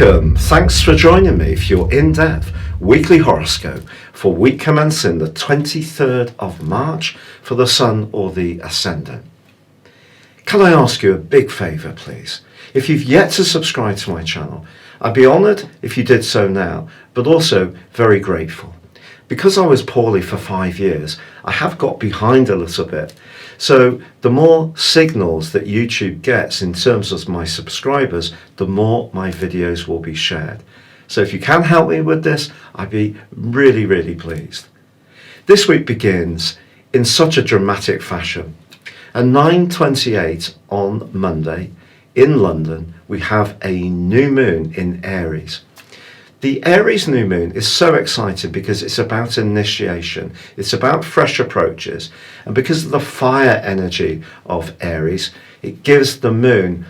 Welcome. Thanks for joining me for your in-depth weekly horoscope for week commencing the 23rd of March for the Sun or the Ascendant. Can I ask you a big favour, please? If you've yet to subscribe to my channel, I'd be honoured if you did so now, but also very grateful. Because I was poorly for 5 years, I have got behind a little bit. So the more signals that YouTube gets in terms of my subscribers, the more my videos will be shared. So if you can help me with this, I'd be really, really pleased. This week begins in such a dramatic fashion. At 9:28 on Monday in London, we have a new moon in Aries. The Aries new moon is so exciting because it's about initiation, it's about fresh approaches, and because of the fire energy of Aries, it gives the moon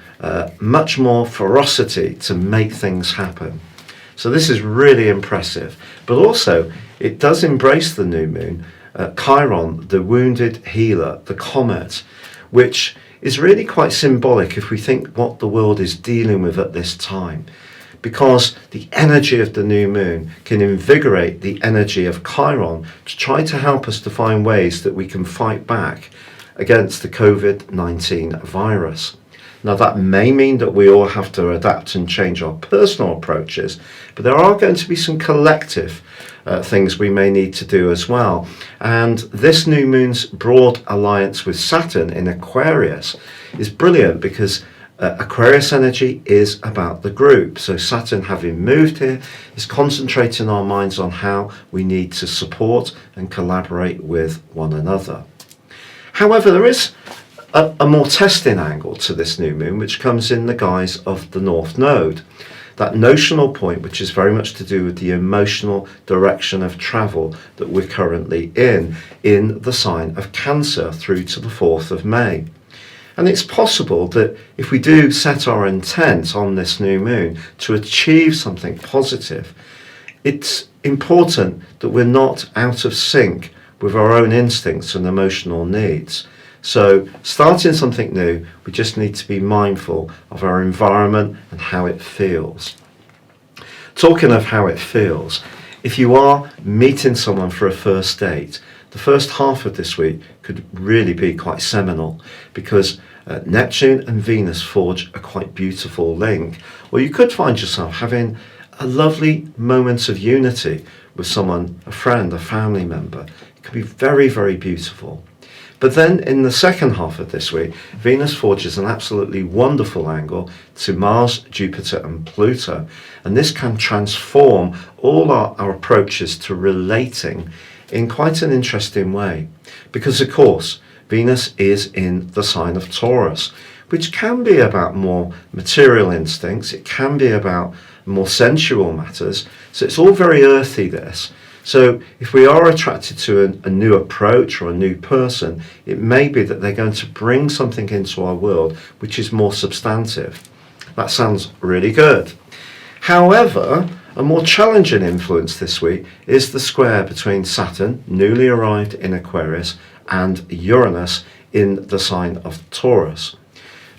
much more ferocity to make things happen. So this is really impressive, but also it does embrace the new moon, Chiron, the wounded healer, the comet, which is really quite symbolic if we think what the world is dealing with at this time. Because the energy of the new moon can invigorate the energy of Chiron to try to help us to find ways that we can fight back against the COVID-19 virus. Now that may mean that we all have to adapt and change our personal approaches, but there are going to be some collective things we may need to do as well. And this new moon's broad alliance with Saturn in Aquarius is brilliant because Aquarius energy is about the group. So Saturn, having moved here, is concentrating our minds on how we need to support and collaborate with one another. However, there is a more testing angle to this new moon, which comes in the guise of the North Node. That notional point, which is very much to do with the emotional direction of travel that we're currently in the sign of Cancer through to the 4th of May. And it's possible that if we do set our intent on this new moon to achieve something positive, it's important that we're not out of sync with our own instincts and emotional needs. So starting something new, we just need to be mindful of our environment and how it feels. Talking of how it feels, if you are meeting someone for a first date, the first half of this week could really be quite seminal because Neptune and Venus forge a quite beautiful link. Or you could find yourself having a lovely moment of unity with someone, a friend, a family member. It could be very, very beautiful. But then in the second half of this week, Venus forges an absolutely wonderful angle to Mars, Jupiter and Pluto. And this can transform all our approaches to relating in quite an interesting way. Because of course, Venus is in the sign of Taurus, which can be about more material instincts. It can be about more sensual matters. So it's all very earthy, this. So if we are attracted to a new approach or a new person, it may be that they're going to bring something into our world which is more substantive. That sounds really good. However, a more challenging influence this week is the square between Saturn, newly arrived in Aquarius, and Uranus in the sign of Taurus.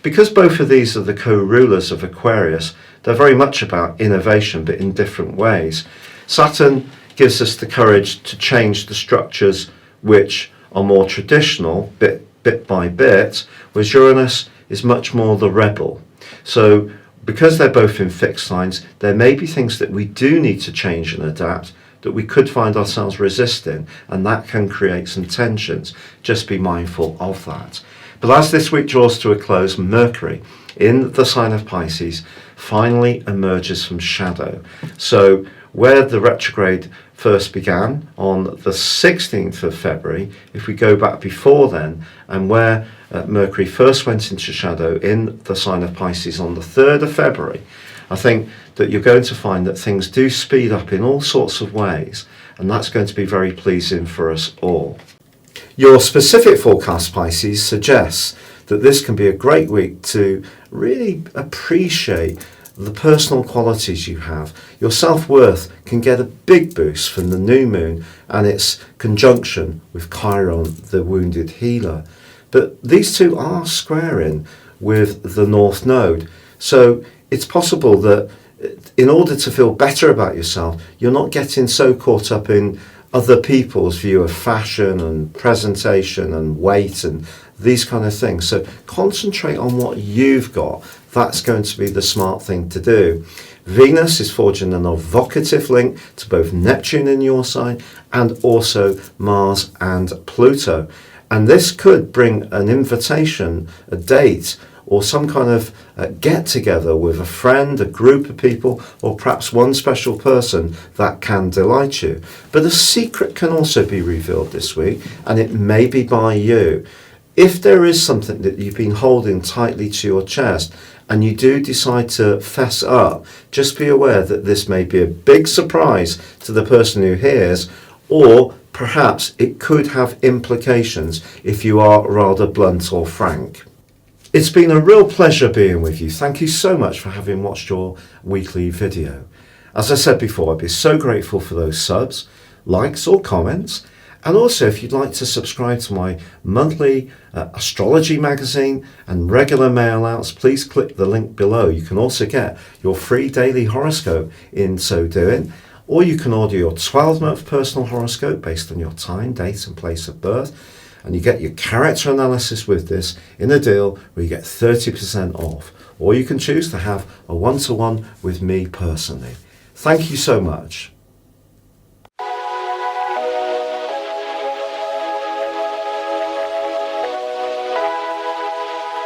Because both of these are the co-rulers of Aquarius, they're very much about innovation, but in different ways. Saturn gives us the courage to change the structures which are more traditional, bit by bit, whereas Uranus is much more the rebel. So because they're both in fixed signs, there may be things that we do need to change and adapt that we could find ourselves resisting, and that can create some tensions. Just be mindful of that. But as this week draws to a close, Mercury in the sign of Pisces finally emerges from shadow. So where the retrograde first began on the 16th of February, if we go back before then, and where Mercury first went into shadow in the sign of Pisces on the 3rd of February, I think that you're going to find that things do speed up in all sorts of ways, and that's going to be very pleasing for us all. Your specific forecast, Pisces, suggests that this can be a great week to really appreciate the personal qualities you have. Your self-worth can get a big boost from the new moon and its conjunction with Chiron, the wounded healer. But these two are squaring with the North Node. So it's possible that in order to feel better about yourself, you're not getting so caught up in other people's view of fashion and presentation and weight and these kind of things. So concentrate on what you've got. That's going to be the smart thing to do. Venus is forging an evocative link to both Neptune in your sign and also Mars and Pluto. And this could bring an invitation, a date, or some kind of get together with a friend, a group of people, or perhaps one special person that can delight you. But a secret can also be revealed this week, and it may be by you. If there is something that you've been holding tightly to your chest and you do decide to fess up, just be aware that this may be a big surprise to the person who hears, or perhaps it could have implications if you are rather blunt or frank. It's been a real pleasure being with you. Thank you so much for having watched your weekly video. As I said before, I'd be so grateful for those subs, likes or comments. And also, if you'd like to subscribe to my monthly astrology magazine and regular mail outs, please click the link below. You can also get your free daily horoscope in so doing, or you can order your 12-month personal horoscope based on your time, date and place of birth. And you get your character analysis with this in a deal where you get 30% off. Or you can choose to have a one-to-one with me personally. Thank you so much.